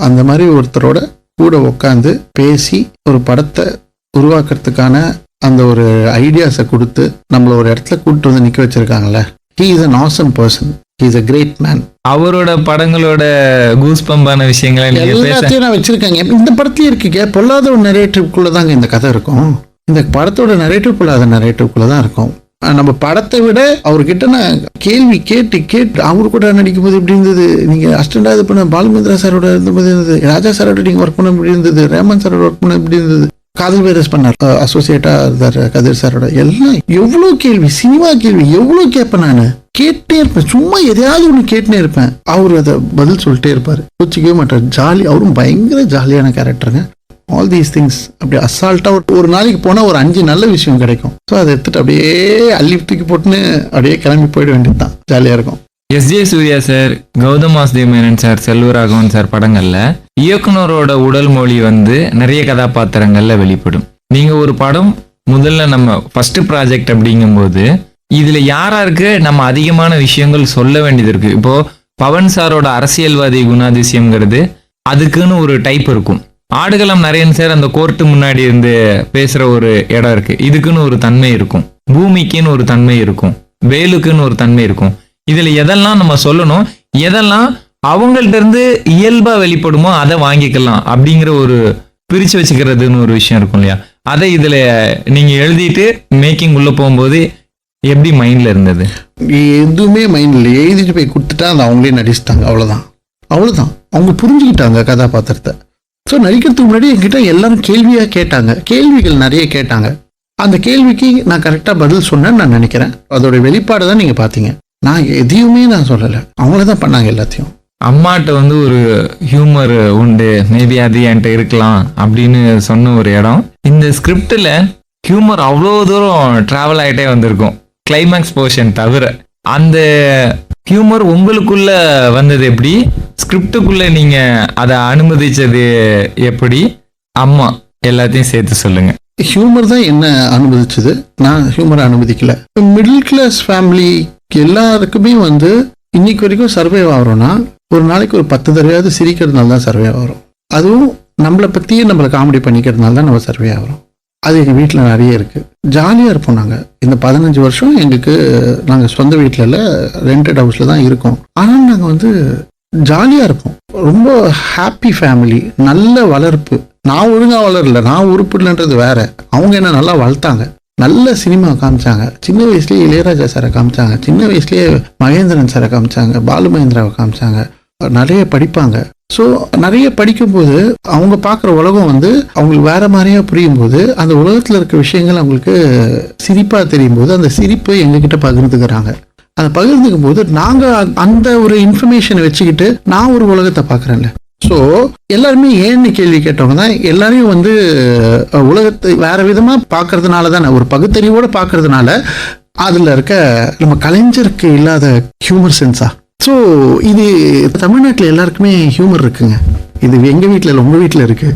அந்த மாதிரி ஒருத்தரோட கூட உட்காந்து பேசி ஒரு படத்தை உருவாக்குறதுக்கான அந்த ஒரு ஐடியாஸை கொடுத்து நம்மள ஒரு இடத்துல கூப்பிட்டு வந்து நிக்க வச்சிருக்காங்கல்ல. He is an awesome person. He is a great man. அவரோட படங்களோட கூஸ்பம்பான விஷயங்களை எல்லாத்தையும் நான் வச்சிருக்காங்க. இந்த படத்துலயே இருக்கீங்க, பொல்லாத ஒரு நரேட்டிவ்க்குள்ளதாங்க இந்த கதை இருக்கும். இந்த படத்தோட நரேட்டிவ் பொல்லாத நரேட்டிவ்க்குள்ளதான் இருக்கும். நம்ம படத்தை விட அவர்கிட்ட நான் கேள்வி கேட்டு அவரு கூட நடிக்கும் போது எப்படி இருந்தது, நீங்க அசிஸ்டண்டா இது பண்ண பாலுமேந்திரா சாரோட இருந்தபோது இருந்தது, ராஜா சாரோட நீங்க ஒர்க் பண்ண எப்படி இருந்தது, ரேமன் சாரோட ஒர்க் பண்ண எப்படி இருந்தது, காதல் வைரஸ் பண்ணார் அசோசியேட்டா இருந்தார் கதிர் சாரோட, எல்லாம் எவ்வளவு கேள்வி, சினிமா கேள்வி எவ்வளவு கேட்பேன். நான் கேட்டே இருப்பேன், சும்மா எதையாவது ஒண்ணு கேட்டுனே இருப்பேன். அவரு அதை பதில் சொல்லிட்டே இருப்பாரு, கோச்சிக்கவே மாட்டார். ஜாலி, அவரும் பயங்கர ஜாலியான கேரக்டருங்க. ஆல் தீஸ் திங்ஸ் அப்படி அசால்ட்டா ஒரு நாளைக்கு போனா ஒரு 5 நல்ல விஷயம் கிடைக்கும். ஸோ அதை எடுத்துட்டு அப்படியே அள்ளி தூக்கி போட்டுன்னு அப்படியே கிளம்பி போயிட வேண்டியதுதான், ஜாலியா இருக்கும். SJ. Suriya sir, Gautham Vasudev Menon sir, Selvaraghavan sir படங்கள்ல இயக்குனரோட உடல் மொழி வந்து நிறைய கதாபாத்திரங்கள்ல வெளிப்படும். நீங்க ஒரு படம் முதல்ல நம்ம ஃபர்ஸ்ட் ப்ராஜெக்ட் அப்படிங்கும்போது இதுல யாராருக்கு நம்ம அதிகமான விஷயங்கள் சொல்ல வேண்டியது இருக்கு. இப்போ பவன் சாரோட அரசியல்வாதி குணாதிசயம்ங்கிறது அதுக்குன்னு ஒரு டைப் இருக்கும். ஆடுகளம் நரேன் சார் அந்த கோர்ட்டு முன்னாடி இருந்து பேசுற ஒரு இடம் இருக்கு, இதுக்குன்னு ஒரு தன்மை இருக்கும். பூமிக்குன்னு ஒரு தன்மை இருக்கும், வேலுக்குன்னு ஒரு தன்மை இருக்கும். இதுல எதெல்லாம் நம்ம சொல்லணும், எதெல்லாம் அவங்கள்ட்ட இருந்து இயல்பா வெளிப்படுமோ அதை வாங்கிக்கலாம் அப்படிங்கிற ஒரு பிரிச்சு வச்சுக்கிறதுன்னு ஒரு விஷயம் இருக்கும் இல்லையா. அதை இதுல நீங்க எழுதிட்டு மேக்கிங் உள்ள போகும்போது எப்படி மைண்ட்ல இருந்தது? எதுவுமே மைண்ட்ல எழுதிட்டு போய் கொடுத்துட்டா அது அவங்களே நடிச்சிட்டாங்க. அவ்வளவுதான் அவங்க புரிஞ்சுக்கிட்டாங்க கதாபாத்திரத்தை. ஸோ நடிக்கிறதுக்கு முன்னாடி என்கிட்ட எல்லாரும் கேள்வியாக கேட்டாங்க, கேள்விகள் நிறைய கேட்டாங்க. அந்த கேள்விக்கு நான் கரெக்டாக பதில் சொன்னேன்னு நான் நினைக்கிறேன். அதோட வெளிப்பாடு தான் நீங்கள் பார்த்தீங்க. நான் எதையுமே நான் சொல்லலை, அவங்கள தான் பண்ணாங்க எல்லாத்தையும். அம்மாட்ட வந்து ஒரு ஹியூமர் உண்டு, மேபி அது என்கிட்ட இருக்கலாம் அப்படின்னு சொன்ன ஒரு இடம். இந்த ஸ்கிரிப்டில் ஹியூமர் அவ்வளோ தூரம் ட்ராவல் ஆகிட்டே வந்திருக்கும், கிளைமேக்ஸ் போர்ஷன் தவிர. அந்த ஹியூமர் உங்களுக்குள்ள வந்தது எப்படி? ஸ்கிரிப்டுக்குள்ள நீங்க அதை அனுமதிச்சது எப்படி? அம்மா எல்லாத்தையும் சேர்த்து சொல்லுங்க. ஹியூமர் தான் என்ன அனுமதிச்சது, நான் ஹியூமரை அனுமதிக்கல. மிடில் கிளாஸ் ஃபேமிலி எல்லாருக்குமே வந்து இன்னைக்கு வரைக்கும் சர்வைவ் ஆகிறோம்னா ஒரு நாளைக்கு ஒரு 10 தடவையாவது சிரிக்கிறதுனால தான் சர்வே ஆகிறோம். அதுவும் நம்மளை பற்றியே நம்மளை காமெடி பண்ணிக்கிறதுனால தான் நம்ம சர்வே ஆகிறோம். அது எங்கள் வீட்டில் நிறைய இருக்குது. ஜாலியாக இருப்போம். நாங்கள் இந்த 15 வருஷம் எங்களுக்கு நாங்கள் சொந்த வீட்டில் இல்லை, ரெண்டட் ஹவுஸில் தான் இருக்கோம். ஆனால் நாங்கள் வந்து ஜாலியாக இருப்போம். ரொம்ப ஹாப்பி ஃபேமிலி, நல்ல வளர்ப்பு. நான் ஒழுங்காக வளரல, நான் உருப்பிடலன்றது வேற. அவங்க என்ன நல்லா வளர்த்தாங்க, நல்ல சினிமா காமிச்சாங்க. சின்ன வயசுலேயே இளையராஜா சாரை காமிச்சாங்க, சின்ன வயசுலேயே மகேந்திரன் சாரை காமிச்சாங்க, பாலு மகேந்திராவை காமிச்சாங்க. நிறைய படிப்பாங்க. ஸோ நிறைய படிக்கும்போது அவங்க பார்க்குற உலகம் வந்து அவங்களுக்கு வேற மாதிரியா புரியும் போது அந்த உலகத்தில் இருக்க விஷயங்கள் அவங்களுக்கு சிரிப்பாக தெரியும் போது அந்த சிரிப்பை எங்ககிட்ட பகிர்ந்துக்கிறாங்க. அதை பகிர்ந்துக்கும் போது நாங்கள் அந்த ஒரு இன்ஃபர்மேஷனை வச்சுக்கிட்டு நான் ஒரு உலகத்தை பார்க்குறேன்ல. ஸோ எல்லாருமே ஏன்னு கேள்வி கேட்டவங்க தான் எல்லாரையும் வந்து உலகத்தை வேற விதமாக பார்க்கறதுனால தானே, ஒரு பகுத்தறிவோடு பார்க்கறதுனால அதில் இருக்க நம்ம கலைஞருக்கு இல்லாத ஹியூமர் சென்ஸா. ஸோ இது தமிழ்நாட்டில் எல்லாருக்குமே ஹியூமர் இருக்குங்க. இது எங்கள் வீட்டில் இல்லை, உங்கள் வீட்டில் இருக்குது.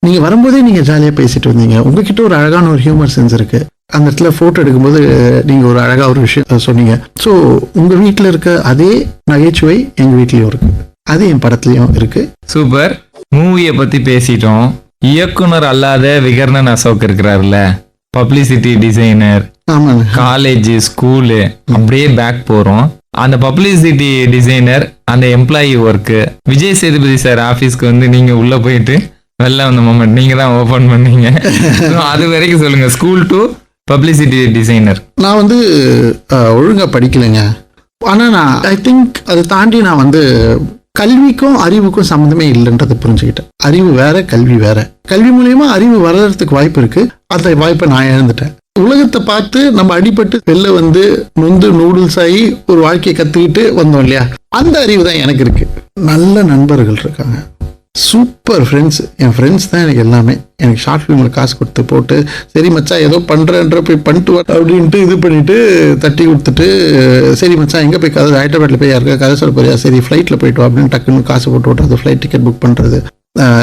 நீங்கள் வரும்போதே நீங்கள் ஜாலியாக பேசிட்டு வந்தீங்க. உங்ககிட்ட ஒரு அழகான ஒரு ஹியூமர் சென்ஸ் இருக்குது. அந்த இடத்துல ஃபோட்டோ எடுக்கும்போது நீங்கள் ஒரு அழகாக ஒரு விஷயம் சொன்னீங்க. ஸோ உங்கள் வீட்டில் இருக்க அதே நகைச்சுவை எங்கள் வீட்லேயும் இருக்குது, அது என் படத்துலையும் இருக்குது. சூப்பர். மூவியை பற்றி பேசிட்டோம். இயக்குனர் அல்லாத விகர்ணன் அசோக் இருக்கிறாருல்ல, பப்ளிசிட்டி டிசைனர், ஆமாங்க, காலேஜ் ஸ்கூலு அப்படியே பேக் போகிறோம். அந்த பப்ளிசிட்டி டிசைனர், அந்த employee work, Vijay Sethupathi sir ஆஃபீஸ்க்கு வந்து நீங்கள் உள்ளே போயிட்டு வெளில வந்த மொமெண்ட் நீங்கள் தான் ஓப்பன் பண்ணீங்க. அது வரைக்கும் சொல்லுங்கள், ஸ்கூல் டு பப்ளிசிட்டி டிசைனர். நான் வந்து ஒழுங்காக படிக்கலைங்க. ஆனால் நான் ஐ திங்க் அதை தாண்டி நான் வந்து கல்விக்கும் அறிவுக்கும் சம்மந்தமே இல்லைன்றதை புரிஞ்சுக்கிட்டேன். அறிவு வேற, கல்வி வேற. கல்வி மூலியமா அறிவு வளர்றதுக்கு வாய்ப்பு இருக்கு, அந்த வாய்ப்பை நான் இழந்துட்டேன். உலகத்தை பார்த்து நம்ம அடிபட்டு வெளில வந்து நொந்து நூடுல்ஸ் ஆகி ஒரு வாழ்க்கையை கற்றுக்கிட்டு வந்தோம் இல்லையா, அந்த அறிவு தான் எனக்கு இருக்கு. நல்ல நண்பர்கள் இருக்காங்க, சூப்பர் ஃப்ரெண்ட்ஸ். என் ஃப்ரெண்ட்ஸ் தான் எனக்கு எல்லாமே. எனக்கு ஷார்ட் ஃபிலிமில் காசு கொடுத்து போட்டு சரி மச்சான் ஏதோ பண்ணுறேன்ற போய் பண்ணிட்டு வர அப்படின்ட்டு இது பண்ணிட்டு தட்டி கொடுத்துட்டு சரி மச்சான் எங்கே போய் கதை ஹைதராபாத்தில் போய் யாருக்கா கதை சொல்ல போறியா, சரி ஃப்ளைட்டில் போயிட்டு அப்படின்னு டக்குன்னு காசு போட்டு விட்றது, ஃப்ளைட் டிக்கெட் புக் பண்ணுறது,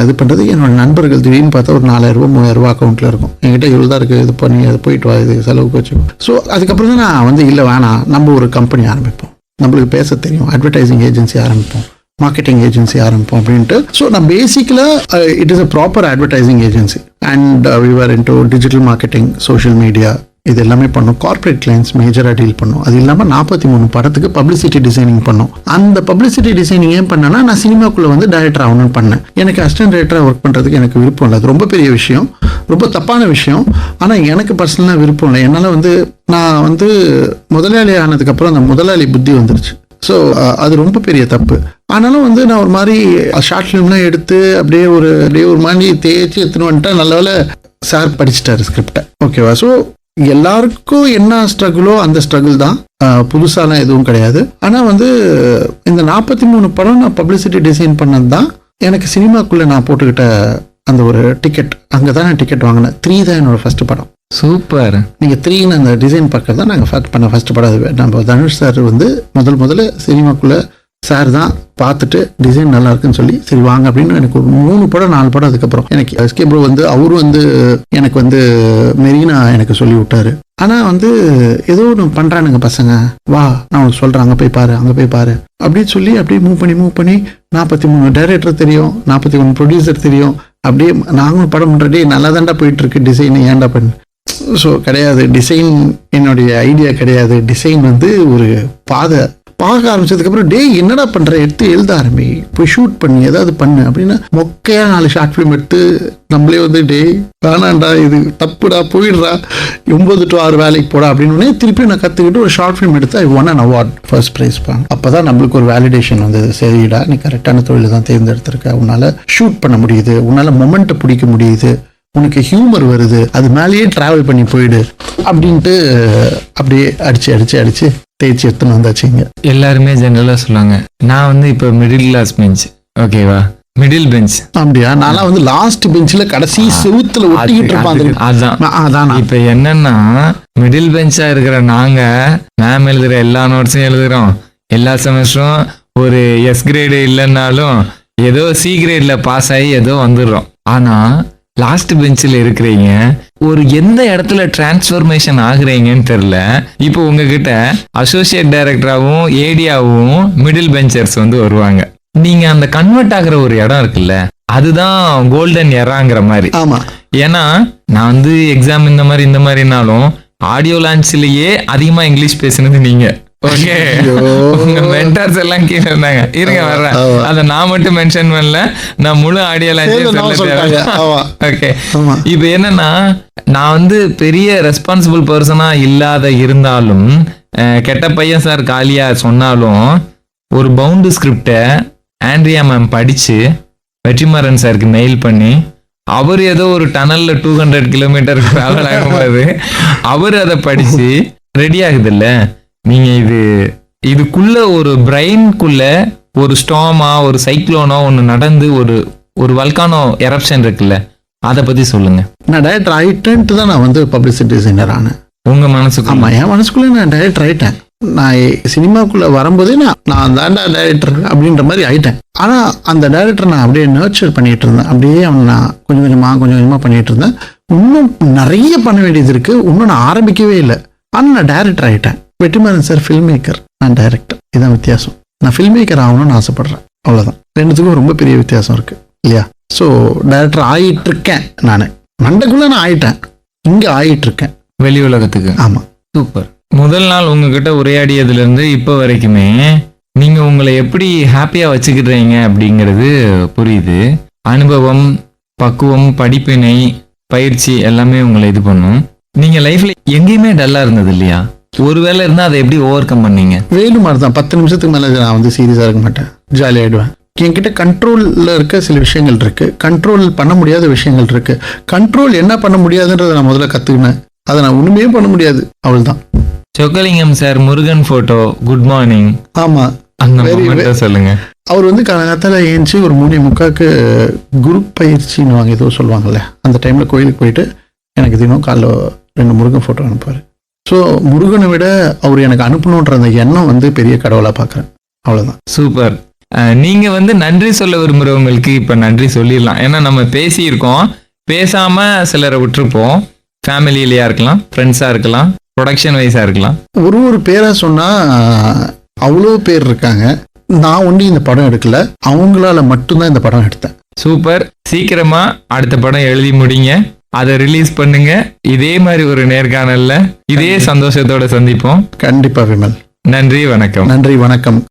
இது பண்ணுறது. என்னோட நண்பர்கள் திடீர்னு பார்த்தா ஒரு 4000 ரூபா 3000 ரூபா அக்கௌண்ட்டில் இருக்கும். என்கிட்ட இவ்வளோ தான் இருக்குது, இது பண்ணி அது போயிட்டு வா, இது செலவுக்கு வச்சு. ஸோ அதுக்கப்புறம் தான் நான் வந்து இல்லை வேணாம், நம்ம ஒரு கம்பெனி ஆரம்பிப்போம், நம்மளுக்கு பேச தெரியும், அட்வர்டைசிங் ஏஜென்சி ஆரம்பிப்போம், மார்க்கெட்டிங் ஏஜென்சி ஆரம்பிப்போம் அப்படின்ட்டு. ஸோ நான் பேசிக்கலாக it is a proper advertising agency and we were into digital marketing, social media, இது எல்லாமே பண்ணோம். கார்பரேட் கிளைண்ட்ஸ் மேஜராக டீல் பண்ணோம். அது இல்லாமல் 43 படத்துக்கு பப்ளிசிட்டி டிசைனிங் பண்ணோம். அந்த பப்ளிசிட்டி டிசைனிங் ஏன் பண்ணேன்னா நான் சினிமாக்குள்ளே வந்து டைரக்டர் ஆகணும்னு பண்ணேன். எனக்கு அசிஸ்டன்ட் டைரக்டராக ஒர்க் பண்ணுறதுக்கு எனக்கு விருப்பம் இல்லை. அது ரொம்ப பெரிய விஷயம், ரொம்ப தப்பான விஷயம். ஆனால் எனக்கு பர்சனலாக விருப்பம் இல்லை. என்னால் வந்து நான் வந்து முதலாளி ஆனதுக்கப்புறம் அந்த முதலாளி புத்தி வந்துருச்சு. ஸோ அது ரொம்ப பெரிய தப்பு. ஆனாலும் வந்து நான் ஒரு மாதிரி ஷார்ட் ஃபிலிம்லாம் எடுத்து அப்படியே ஒரு மாதிரி தேய்ச்சி எடுத்துன்னு வந்துட்டேன். நல்ல வேளை சார் படிச்சுட்டாரு ஸ்கிரிப்டை, ஓகேவா. ஸோ எல்லாருக்கும் என்ன ஸ்ட்ரகிளோ அந்த ஸ்ட்ரகிள் தான், புதுசாலாம் எதுவும் கிடையாது. ஆனால் வந்து இந்த 43 படம் நான் பப்ளிசிட்டி டிசைன் பண்ணது தான் எனக்கு சினிமாக்குள்ளே நான் போட்டுக்கிட்ட அந்த ஒரு டிக்கெட். அங்கே தான் நான் டிக்கெட் வாங்கினேன். 3 தான் என்னோட ஃபர்ஸ்ட் படம். சூப்பர். நீங்கள் 3ன்னு அந்த டிசைன் பார்க்கறது தான் நாங்கள் ஃபர்ஸ்ட் படம். அது நம்ம தனுஷ் சார் வந்து முதல்ல சினிமாக்குள்ளே சார் தான் பார்த்துட்டு டிசைன் நல்லா இருக்குன்னு சொல்லி சரி வாங்க அப்படின்னு எனக்கு ஒரு 3 படம் 4 படம் அதுக்கப்புறம் எனக்கு எஸ்கே ப்ரோ வந்து அவரும் வந்து எனக்கு வந்து மெரினா எனக்கு சொல்லி விட்டாரு. ஆனா வந்து ஏதோ ஒன்று பண்றானுங்க பசங்க, வா நான் உனக்கு சொல்றேன், அங்க போய் பாரு அங்க போய் பாரு அப்படின்னு சொல்லி அப்படியே மூவ் பண்ணி 43 டைரக்டர் தெரியும், 41 ப்ரொடியூசர் தெரியும். அப்படியே நாங்களும் படம் பண்றதே நல்லா தாண்டா போயிட்டு இருக்கு, டிசைன் ஏன்டா பண்ணு. ஸோ கிடையாது, டிசைன் என்னுடைய ஐடியா கிடையாது. டிசைன் வந்து ஒரு பாதை. பார்க்க ஆரம்பிச்சதுக்கப்புறம் டே என்னடா பண்ற, எடுத்து எழுத ஆரம்பி, போய் ஷூட் பண்ணி ஏதாவது பண்ணு அப்படின்னு மொக்கையா 4 ஷார்ட் ஃபிலிம் எடுத்து நம்மளே வந்து டே வேணாண்டா இது தப்புடா போயிடுறா 9 to 6 வேலைக்கு போடா அப்படின்னு திருப்பி நான் கற்றுக்கிட்டு ஒரு ஷார்ட் ஃபிலிம் எடுத்து I won an award first prize பாங்க. அப்போதான் நம்மளுக்கு ஒரு வேலிடேஷன் வந்தது, சரிடா நீ கரெக்டான தொழில் தான் தேர்ந்தெடுத்திருக்க, உன்னால ஷூட் பண்ண முடியுது, உன்னால மொமெண்ட்டை பிடிக்க முடியுது, உனக்கு ஹியூமர் வருது, அது மேலேயே டிராவல் பண்ணி போயிடு அப்படின்ட்டு அப்படியே அடிச்சு தேய்ச்சி எடுத்துன்னு வந்தாச்சுங்க. எல்லாருமே ஜெனரலா சொல்லுவாங்க, நான் வந்து இப்போ மிடில் கிளாஸ் பெஞ்ச், ஓகேவா, மிடில் பெஞ்ச். அப்படியா? நான்லாம் வந்து லாஸ்ட் பெஞ்சில் கடைசி செவுத்துல ஒட்டிக்கிட்டு இருப்பாங்க. அதான் இப்ப என்னன்னா மிடில் பெஞ்சா இருக்கிற நாங்க மேம் எழுதுற எல்லா நோட்ஸும் எழுதுறோம், எல்லா செமஸ்டரும் ஒரு எஸ் கிரேடு இல்லைன்னாலும் ஏதோ சி கிரேட்ல பாஸ் ஆகி ஏதோ வந்துடுறோம். ஆனா லாஸ்ட் பெஞ்சில் இருக்கிறீங்க, ஒரு எந்த இடத்துல டிரான்ஸ்ஃபர்மேஷன் ஆகுறீங்கன்னு தெரியல. இப்போ உங்ககிட்ட அசோசியேட் டைரக்டராகவும் ஏடியாவும் மிடில் பெஞ்சர்ஸ் வந்து வருவாங்க. நீங்க அந்த கன்வெர்ட் ஆகுற ஒரு இடம் இருக்குல்ல, அதுதான் கோல்டன் எராங்கிற மாதிரி. ஆமா, ஏன்னா நான் வந்து எக்ஸாம் இந்த மாதிரினாலும் ஆடியோ லான்ச்லயே அதிகமா இங்கிலீஷ் பேசுனது நீங்க. ஓகே, உங்க மென்டார்ஸ் எல்லாம் கீழே இருந்தாங்க. இருங்க வர்றேன், அத நான் மட்டும் மென்ஷன் பண்ணல, நான் முழு ஆடியோ லான்ச். ஓகே, இப்ப என்னன்னா நான் வந்து பெரிய ரெஸ்பான்சிபிள் பர்சனா இல்லாத இருந்தாலும், கெட்ட பையன் சார் காலியா சொன்னாலும், ஒரு பவுண்டு ஸ்கிரிப்டை ஆண்ட்ரியா மேம் படிச்சு வெற்றிமாறன் சாருக்கு மெயில் பண்ணி, அவர் ஏதோ ஒரு டனல்ல 200 கிலோமீட்டர் டிராவல் ஆகும்போது அவர் அதை படிச்சு ரெடி ஆகுது இல்ல. நீங்க இதுக்குள்ள ஒரு பிரெயின்குள்ள ஒரு ஸ்டாமா ஒரு சைக்ளோனோ ஒன்று நடந்து ஒரு வல்கானோ எரப்ஷன் இருக்குல்ல, அதை பத்தி சொல்லுங்க. நான் டைரக்டர் ஆயிட்டேன்ட்டு தான் நான் வந்து பப்ளிசிட்டி டிசைனர் ஆனேன். உங்க மனசுக்கு? ஆமா, என் மனசுக்குள்ள நான் டைரக்டர் ஆயிட்டேன். நான் சினிமாக்குள்ள வரும்போதே நான் தாண்டா டைரக்டர் அப்படின்ற மாதிரி ஆயிட்டேன். ஆனா அந்த டைரக்டர் நான் அப்படியே நர்ச்சர் பண்ணிட்டு இருந்தேன். அப்படியே அவனை நான் கொஞ்சம் கொஞ்சமா பண்ணிட்டு இருந்தேன். இன்னும் நிறைய பண்ண வேண்டியது இருக்கு, இன்னும் நான் ஆரம்பிக்கவே இல்லை. ஆனா நான் டைரக்டர் ஆயிட்டேன். வெற்றிமாறன் சார் ஃபில்ம் மேக்கர், நான் டைரக்டர், இதான் வித்தியாசம். நான் ஃபில்ம் மேக்கர் ஆகணும்னு ஆசைப்படுறேன், அவ்வளவுதான். ரெண்டுத்துக்கும் ரொம்ப பெரிய வித்தியாசம் இருக்கு இல்லையா? ஸோ டைரக்டர் ஆயிட்டு இருக்கேன். நான் மண்டைக்குள்ள நான் ஆயிட்டேன், இங்க ஆயிட்டு இருக்கேன் வெளி உலகத்துக்கு. ஆமா, சூப்பர். முதல் நாள் உங்ககிட்ட உரையாடியதுல இருந்து இப்போ வரைக்குமே நீங்க உங்களை எப்படி ஹாப்பியா வச்சுக்கிட்டீங்க அப்படிங்கிறது புரியுது. அனுபவம், பக்குவம், படிப்பினை, பயிற்சி எல்லாமே உங்களை இது பண்ணும். நீங்க லைஃப்ல எங்கேயுமே டல்லா இருந்தது இல்லையா? ஒருவேளை இருந்தா அதை எப்படி ஓவர் கம் பண்ணீங்க? வேலு மாதிரி தான். 10 நிமிஷத்துக்கு மேல நான் வந்து சீரியஸா இருக்க மாட்டேன், ஜாலி ஆயிடுவேன். என்கிட்ட கண்ட்ரோல்ல இருக்க சில விஷயங்கள் இருக்கு, கண்ட்ரோல் பண்ண முடியாத விஷயங்கள் இருக்கு. கண்ட்ரோல் என்ன பண்ண முடியாதுன்றதை நான் முதல்ல கத்துக்கினேன். அதை நான் ஒண்ணுமே பண்ண முடியாது, அவள்தான். Chockalingam sir Murugan photo, good morning. ஆமா, அந்த சொல்லுங்க. அவர் வந்து காலங்காத்தால ஏஞ்சி ஒரு 3:45 குரு பயிற்சின்னு வாங்க ஏதோ சொல்லுவாங்கல்ல, அந்த டைம்ல கோயிலுக்கு போயிட்டு எனக்கு தினம் காலைல 2 முருகன் போட்டோ அனுப்புவாரு. ஸோ முருகனை விட அவர் எனக்கு அனுப்பணுன்ற அந்த எண்ணம் வந்து பெரிய கடவுளா பார்க்குறேன், அவ்வளோதான். சூப்பர். நீங்க வந்து நன்றி சொல்ல விரும்புறவங்களுக்கு இப்ப நன்றி சொல்லிடலாம். ஏன்னா நம்ம பேசியிருக்கோம், பேசாம சிலரை விட்டுருப்போம். ஃபேமிலியிலயா இருக்கலாம், ஃப்ரெண்ட்ஸா இருக்கலாம், ப்ரொடக்ஷன் வைஸா இருக்கலாம். ஒரு பேரா சொன்னா அவ்வளோ பேர் இருக்காங்க. நான் ஒண்டி இந்த படம் எடுக்கல, அவங்களால மட்டும்தான் இந்த படம் எடுத்தேன். சூப்பர். சீக்கிரமா அடுத்த படம் எழுதி முடிங்க, அதை ரிலீஸ் பண்ணுங்க. இதே மாதிரி ஒரு நேர்காணல்ல இதே சந்தோஷத்தோட சந்திப்போம். கண்டிப்பா விமல். நன்றி, வணக்கம். நன்றி, வணக்கம்.